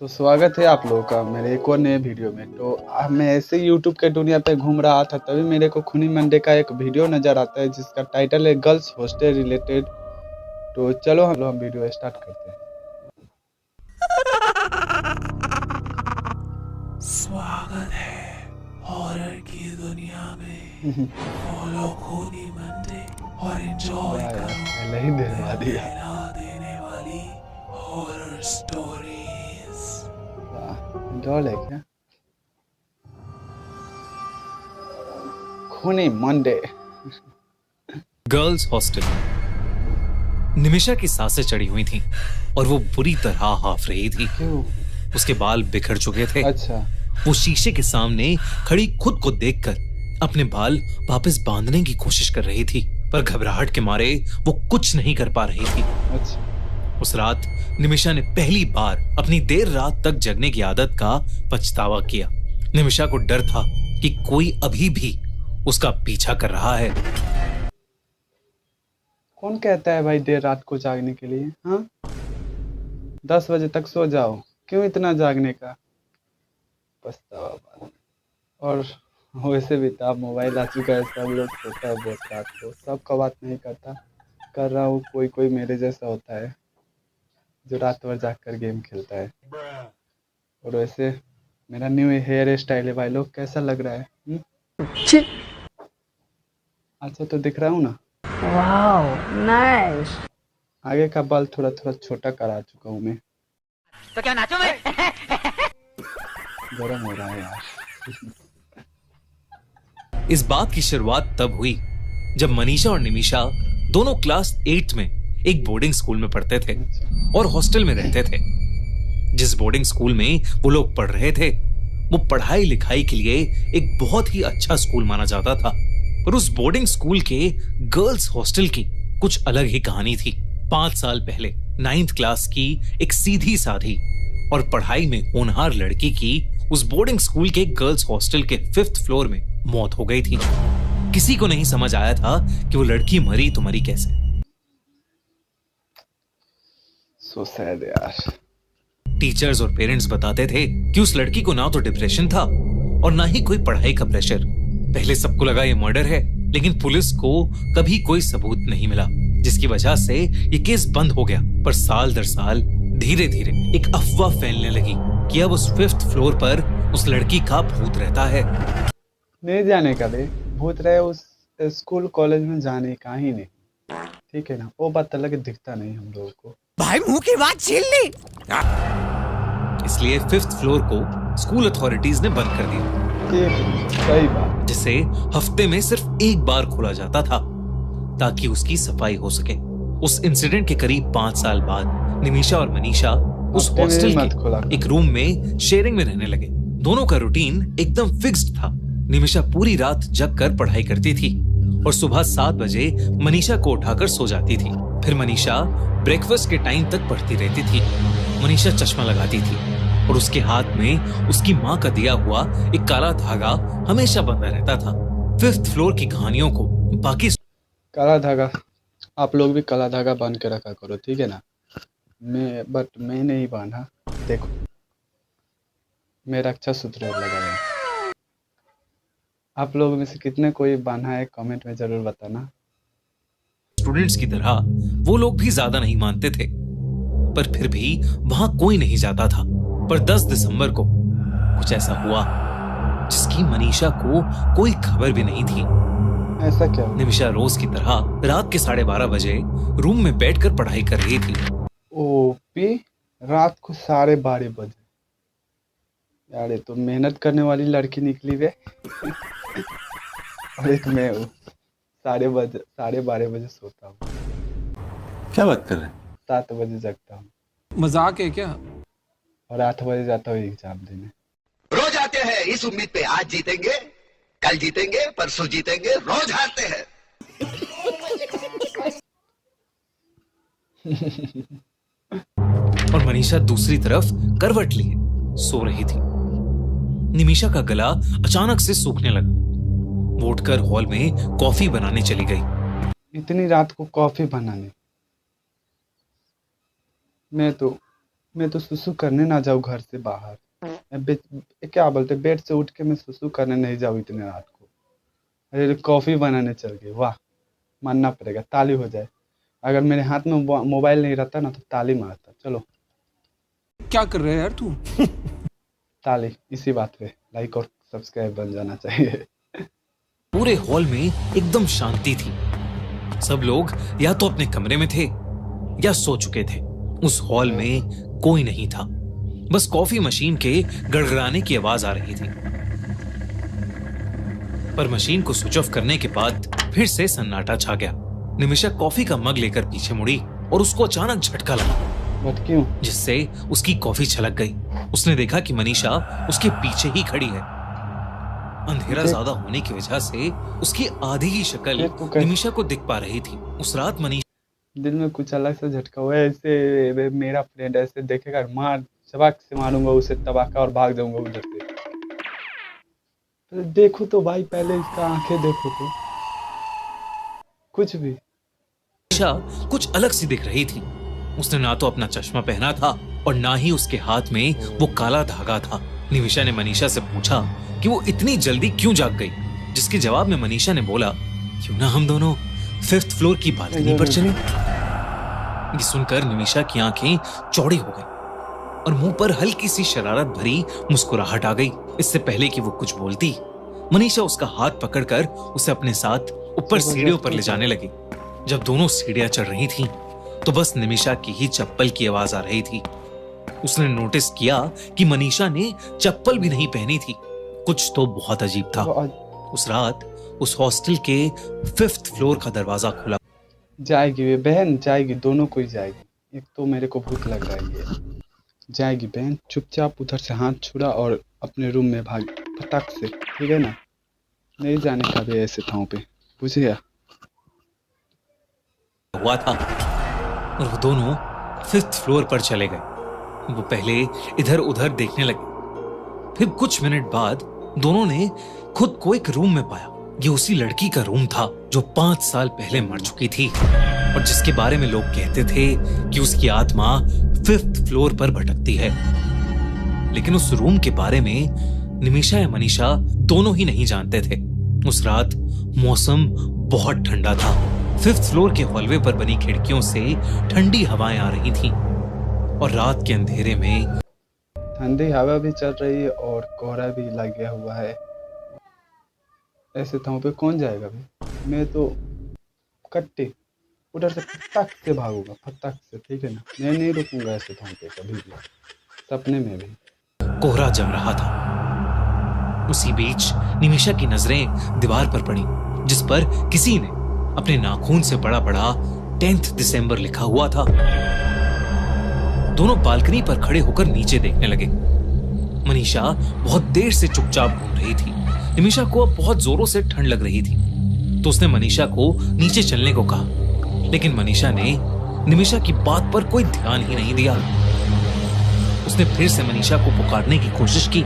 तो स्वागत है आप लोगों का मेरे एक और नए वीडियो में। तो मैं ऐसे यूट्यूब के दुनिया पे घूम रहा था, तभी मेरे को खूनी मंडे का एक वीडियो नज़र आता है जिसका टाइटल है गर्ल्स हॉस्टल रिलेटेड। तो चलो हम वीडियो स्टार्ट करते हैं। स्वागत है हॉरर की दुनिया में। फॉलो खूनी मंडे और एंजॉय वाह यार, करो पहले ही दिलवा दिया। हिला देने वाली हॉरर स्टोरीज। वाह, डॉल है क्या? खूनी मंडे। Girls hostel. निमिषा की सांसें चढ़ी हुई थीं और वो बुरी तरह हाफ रही थी। क्यों? उसके बाल बिखर चुके थे। अच्छा। वो शीशे के सामने खड़ी खुद को देखकर अपने बाल वापस बांधने की कोशिश कर रही थी, पर घबराहट के मारे वो कुछ नहीं कर पा रही थी। अच्छा। उस रात निमिषा ने पहली बार अपनी देर रात तक जगने की आदत का पछतावा किया। निमिषा को डर था कि कोई अभी भी उसका पीछा कर रहा है। कौन कहता है भाई देर रात को जागने के लिए? हाँ, 10 बजे तक सो जाओ, क्यों इतना जागने का पछतावा बाद में। और वैसे भी तो अब मोबाइल आ चुका है, सब लोग सोता है बहुत रात को, सबका बात नहीं करता, कर रहा हूँ। कोई कोई मेरे जैसा होता है जो रात भर जाग कर गेम खेलता है। और वैसे मेरा न्यू हेयर स्टाइल है भाई लोग, कैसा लग रहा है? अच्छा तो दिख रहा हूँ ना? Wow nice. आगे का बाल थोड़ा थोड़ा छोटा करा चुका हूँ मैं। तो क्या नाचो मैं? गरम हो रहा है यार। इस बात की शुरुआत तब हुई जब मनीषा और निमिषा दोनों क्लास 8 में एक बोर्डिंग स्कूल में पढ़ते थे और हॉस्टल में रहते थे। जिस बोर्डिंग स्कूल में वो लोग पढ़ रहे थे वो पढ़ाई लिखाई के लिए एक बहुत ही अच्छा स्कूल माना जाता था। और उस बोर्डिंग स्कूल के गर्ल्स हॉस्टल की कुछ अलग ही कहानी थी। 5 साल पहले 9th क्लास की एक सीधी साधी और पढ़ाई में होनहार लड़की की उस बोर्डिंग स्कूल के गर्ल्स हॉस्टल के 5th फ्लोर में मौत हो गई थी। किसी को नहीं समझ आया था कि वो लड़की मरी तो मरी कैसे। सो सैड यार। टीचर्स और पेरेंट्स बताते थे कि उस लड़की को ना तो डिप्रेशन था और ना ही कोई पढ़ाई का प्रेशर। पहले सबको लगा ये मर्डर है, लेकिन पुलिस को कभी कोई सबूत नहीं मिला, जिसकी वजह से ये केस बंद हो गया। पर साल दर साल धीरे धीरे एक अफवाह फैलने लगी कि अब उस 5th फ्लोर पर उस लड़की का भूत रहता है। नहीं जाने का बे, भूत रहे उस स्कूल कॉलेज में जाने का ही नहीं, ठीक है ना? वो बात अलग है, दिखता नहीं हम लोगों को। भाई मुंह की बात छीन ली। इसलिए 5th फ्लोर को स्कूल अथॉरिटीज ने बंद कर दिया, ठीक, सही बात। जिसे हफ्ते में सिर्फ एक बार खोला जाता था ताकि उसकी सफाई हो सके। उस इंसिडेंट के करीब 5 साल बाद निमिषा और मनीषा उस हफ्ते में हॉस्टल मत खोला के एक रूम में शेयरिंग में रहने लगे। दोनों का रूटीन एकदम फिक्स्ड था। निमिषा पूरी रात जग कर पढ़ाई करती थी और सुबह 7 बजे मनीषा को उठाकर सो जाती थी। फिर मनीषा ब्रेकफास्ट के टाइम तक पढ़ती रहती थी। मनीषा चश्मा लगाती थी और उसके हाथ में उसकी माँ का दिया हुआ एक काला धागा हमेशा बंधा रहता था। 5th फ्लोर की कहानियों को बाकी काला धागा, आप लोग भी काला धागा बांध के रखा करो, ठीक है ना? मैं नहीं बांधा। देखो, मैं रक्षा सूत्र लगाया। आप लोगों में से कितने कोई बांधा है, कमेंट में जरूर बताना। स्टूडेंट्स की तरह वो लोग भी ज्यादा नहीं मानते थे, पर फिर भी वहां कोई नहीं जाता था। पर 10 दिसंबर को कुछ ऐसा हुआ जिसकी मनीषा को कोई खबर भी नहीं थी। ऐसा क्या हुआ? निमिषा रोज की तरह रात के 12:30 बजे रूम में बैठकर पढ़ाई कर रही थी। ओपी, रात को 12:30 बजे? यार ये तो मेहनत करने वाली लड़की निकली वे। और एक मैं हूँ, 12:30 बजे सोता हूँ, क्या बात कर रहे हैं? 7 बजे जगता हूँ मजाक है क्या? और 8 बजे जाता हूँ एग्जाम देने। रोज आते हैं इस उम्मीद पे आज जीतेंगे, कल जीतेंगे, परसों जीतेंगे, रोज हारते हैं। और मनीषा दूसरी तरफ करवट लिए सो रही थी। निमिषा का गला अचानक से सूखने लगा। वो उठकर हॉल में कॉफी बनाने चली गई। इतनी रात को कॉफी बनाने? मैं तो सुसु करने ना जाऊँ घर से बाहर। क्या बोलते, बेड से उठ के मैं सुसु करने नहीं जाऊँ इतने रात को। अरे कॉफी बनाने चल गए, वाह, मानना पड़ेगा, ताली हो जाए। अगर मेरे हाथ में मोबाइल नहीं रहता ना तो ताली मारता। चलो क्या कर रहे है यार तू? ताली इसी बात पे लाइक और सब्सक्राइब बन जाना चाहिए। पूरे हॉल में एकदम शांति थी। सब लोग या तो अपने कमरे में थे या सो चुके थे। उस हॉल में कोई नहीं था, बस कॉफी मशीन के गड़गड़ाने की आवाज आ रही थी। पर मशीन को स्विच ऑफ करने के बाद फिर से सन्नाटा छा गया। निमिषा कॉफी का मग लेकर पीछे मुड़ी और उसको अचानक झटका लगा, बट क्यों? जिससे उसकी कॉफी छलक गई। उसने देखा कि मनीषा उसके पीछे ही खड़ी है। अंधेरा ज्यादा होने की वजह से उसकी आधी ही शक्ल निमिषा को दिख पा रही थी। उस रात मनीषा दिल में कुछ अलग सा झटका हुआ है। ऐसे मेरा फ्रेंड ऐसे देखेगा, मार चबाक से मारूंगा उसे तबाका और भाग जाऊंगा उधर से। तो देखो तो भाई, पहले इसका आंखें देखो तो, कुछ भी। कुछ अलग सी दिख रही थी। उसने ना तो अपना चश्मा पहना था और ना ही उसके हाथ में वो काला धागा था। निमिषा ने मनीषा से पूछा कि वो इतनी जल्दी क्यों जाग गई, जिसके जवाब में मनीषा ने बोला, क्यों ना हम दोनों 5th फ्लोर की बालकनी पर चलें। ये सुनकर निमिषा की आंखें चौड़ी हो गई और मुंह पर हल्की सी शरारत भरी मुस्कुराहट आ गई। इससे पहले कि वो कुछ बोलती, मनीषा उसका हाथ पकड़कर उसे अपने साथ ऊपर सीढ़ियों पर ले जाने लगी। जब दोनों सीढ़ियां चढ़ रही थीं, तो बस निमिषा की ही चप्पल की आवाज आ रही थी। उसने नोटिस किया कि मनीषा ने चप्पल भी नहीं पहनी थी। कुछ तो बहुत अजीब था। उस रात उस हॉस्टल के 5th फ्लोर का दरवाजा खुला। जाएगी वे बहन, जाएगी, दोनों को ही जाएगी। एक तो मेरे को भूख लग रही है। जाएगी बहन, चुपचाप उधर से हाथ छुड़ा और अपने रूम में भाग फटाक से, ठीक है ना? नहीं जाने का भी ऐसे ठाव पे, बुझ गया? हुआ था और वो दोनों 5th फ्लोर पर चले गए। वो पहले इधर उधर देखने लगे। फिर कुछ मिनट बाद दोनों ने खुद को एक रूम में पाया। ये उसी लड़की का रूम था जो 5 साल पहले मर चुकी थी और जिसके बारे में लोग कहते थे कि उसकी आत्मा 5th फ्लोर पर भटकती है। लेकिन उस रूम के बारे में निमिषा या मनीषा दोनों ही नहीं जानते थे। उस रात मौसम बहुत ठंडा था। 5th फ्लोर के हॉलवे पर बनी खिड़कियों से ठंडी हवाएं आ रही थीं और रात के अंधेरे में ठंडी हवा भी चल रही है और कोहरा भी लग गया हुआ है। ऐसे ठाव पे कौन जाएगा भाई? मैं तो कट्टे उधर से फटाक से भागूंगा, फटाक से, ठीक है ना? मैं नहीं रुकूंगा ऐसे ठाव पे कभी भी, सपने में भी। कोहरा जम रहा था। उसी बीच निमिषा की नजरें दीवार पर पड़ी, जिस पर किसी ने अपने नाखून से बड़ा बड़ा 10th दिसंबर लिखा हुआ था। दोनों बालकनी पर खड़े होकर नीचे देखने लगे। मनीषा बहुत देर से चुपचाप घूम रही थी। निमिषा को अब बहुत जोरों से ठंड लग रही थी, तो उसने मनीषा को नीचे चलने को कहा, लेकिन मनीषा ने निमिषा की बात पर कोई ध्यान ही नहीं दिया। उसने फिर से मनीषा को पुकारने की कोशिश की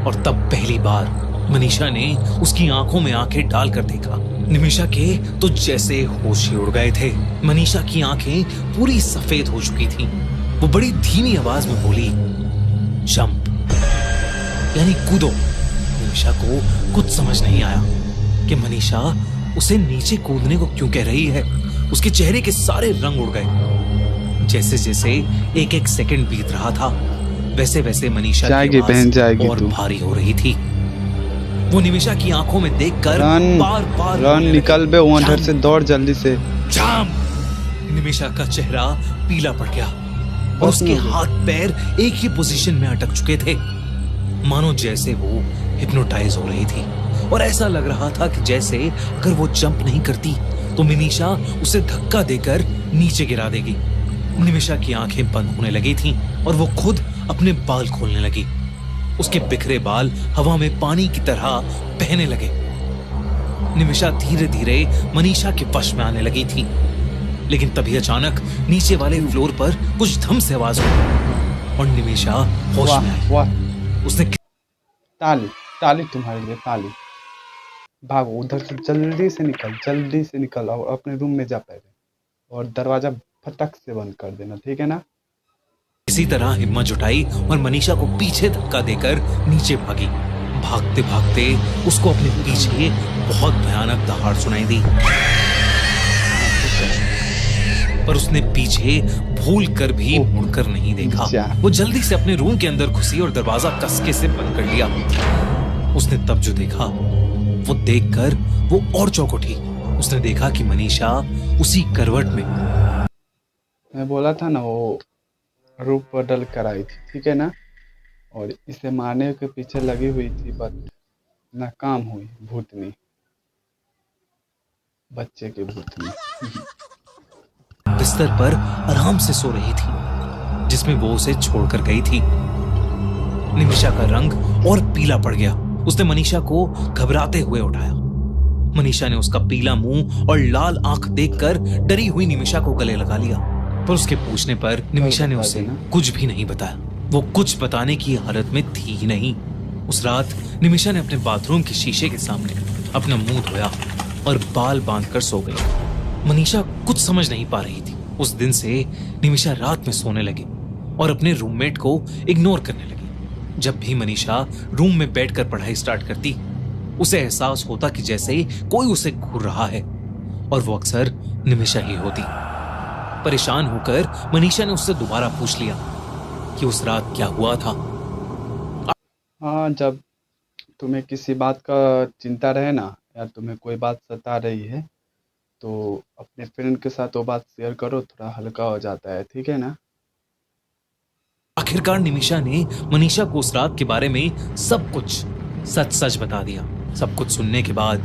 और तब पहली बार मनीषा ने उसकी आंखों में आंखें डालकर देखा। निमिषा के तो जैसे होश ही उड़ गए थे। मनीषा की आंखें पूरी सफेद हो चुकी थीं। वो बड़ी धीमी आवाज में बोली, जंप, यानी कूदो। निमिषा को कुछ समझ नहीं आया कि मनीषा उसे नीचे कूदने को क्यों कह रही है। उसके चेहरे के सारे रंग उड़ गए। जैसे जैसे एक एक सेकंड बीत रहा था, वैसे वैसे मनीषा की आवाज और भारी हो रही थी। वो निमिषा की आंखों में देखकर बार बार रन निकल बे वहां से, दौड़ जल्दी से। निमिषा का चेहरा पीला पड़ गया और उसके हाथ पैर एक ही पोजीशन में अटक चुके थे, मानो जैसे वो हिप्नोटाइज हो रही थी। और ऐसा लग रहा था कि जैसे अगर वो जंप नहीं करती तो मनीषा उसे धक्का देकर नीचे गिरा देगी। निमिषा की आंखें बंद होने लगी थीं और वो खुद अपने बाल खोलने लगी। उसके बिखरे बाल हवा में पानी की तरह बहने लगे। निमिषा धीरे धीरे मनीषा के वश में आने लगी थी, लेकिन तभी अचानक नीचे वाले फ्लोर पर कुछ धम से आवाज हुई और निमिषा होश में आई। उसने ताली, ताली तुम्हारे लिए, ताली। भागो उधर से, जल्दी से निकल, जल्दी से निकल और अपने रूम में जा पहले, और दरवाजा फटक से बंद कर देना, ठीक है ना? इसी तरह हिम्मत जुटाई और मनीषा को पीछे धक्का देकर नीचे भागी। भागते भागते उसको अपने पीछे बहुत भयानक दहाड़ सुनाई दी, पर उसने पीछे भूल कर भी मुड़कर नहीं देखा। वो जल्दी से अपने रूम के अंदर घुसी और दरवाजा कसके से बंद कर लिया। उसने तब जो देखा वो देखकर वो और चौंक उठी। उसने देखा कि मनीषा उसी करवट में, मैं बोला था ना वो रूप बदल कर आई थी, ठीक है ना, और इसे मारने के पीछे लगी हुई थी, बट नाकाम हुई। भूतनी, बच्चे की भूतनी बिस्तर पर आराम से सो रही थी जिसमें वो उसे छोड़कर गई थी। निमिषा का रंग और पीला पड़ गया। उसने मनीषा को घबराते हुए उठाया। मनीषा ने उसका पीला मुंह और लाल आंख देखकर डरी हुई निमिषा को गले लगा लिया, पर उसके पूछने पर निमिषा ने उसे कुछ भी नहीं बताया। वो कुछ बताने की हालत में थी ही नहीं। उस रात निमिषा ने अपने बाथरूम के शीशे के सामने अपना मुंह धोया और बाल बांधकर सो गई। मनीषा कुछ समझ नहीं पा रही थी। उस दिन से निमिषा रात में सोने लगी और अपने रूममेट को इग्नोर करने लगी। जब भी मनीषा रूम में बैठकर पढ़ाई स्टार्ट करती, उसे एहसास होता कि जैसे कोई उसे घूर रहा है, और वो अक्सर निमिषा ही होती। परेशान होकर मनीषा ने उससे दोबारा पूछ लिया कि उस रात क्या हुआ था। हाँ, जब तुम्हें किसी बात का चिंता रहे ना, या तुम्हें कोई बात सता रही है, तो अपने फ्रेंड के साथ वो बात शेयर करो, थोड़ा हल्का हो जाता है, ठीक है ना। आखिरकार निमिषा ने मनीषा को उस रात के बारे में सब कुछ सच सच बता दिया। सब कुछ सुनने के बाद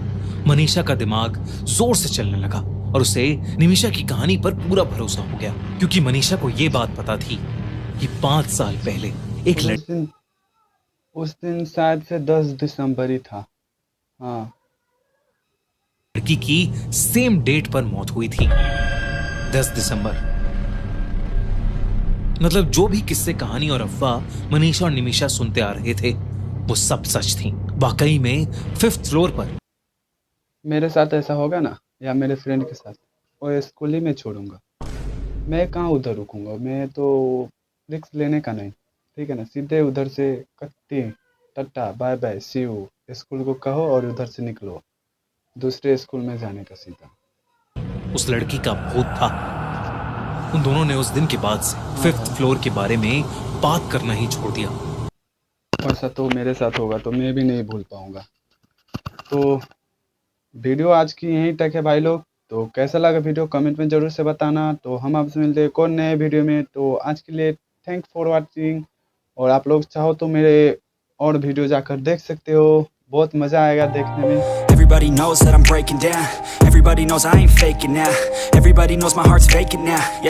मनीषा का दिमाग जोर से चलने लगा और उसे निमिषा की कहानी पर पूरा भरोसा हो गया, क्योंकि मनीषा को यह बात पता थी कि 5 साल पहले एक उस दिन शायद से 10 दिसंबर ही था। हाँ, लड़की की सेम डेट पर मौत हुई थी, 10 दिसंबर। मतलब जो भी किस्से, कहानी और अफवाह मनीषा और निमिषा सुनते आ रहे थे वो सब सच थी। वाकई में 5th फ्लोर पर मेरे साथ ऐसा होगा ना, या मेरे फ्रेंड के साथ, वो स्कूल ही में छोड़ूंगा। मैं कहाँ उधर रुकूंगा, मैं तो रिस्क लेने का नहीं, ठीक है ना। सीधे उधर से कट्टी टट्टा bye bye see you, school को कहो और उधर से निकलो, दूसरे स्कूल में जाने का सीधा। उस लड़की का भूत था। उन दोनों ने उस दिन के बाद से 5th फ्लोर के बारे में बात करना ही छोड़ दिया। ऐसा तो मेरे साथ होगा तो मैं भी नहीं भूल पाऊंगा। तो वीडियो आज की यहीं तक है भाई लोग। तो कैसा लगा वीडियो कमेंट में ज़रूर से बताना। तो हम आपसे मिलते हैं कौन नए वीडियो में। तो आज के लिए थैंक फॉर वाचिंग। और आप लोग चाहो तो मेरे और वीडियो जाकर देख सकते हो, बहुत मज़ा आएगा देखने में। Everybody knows that I'm breaking down. Everybody knows I ain't faking now. Everybody knows my heart's faking now. Yeah.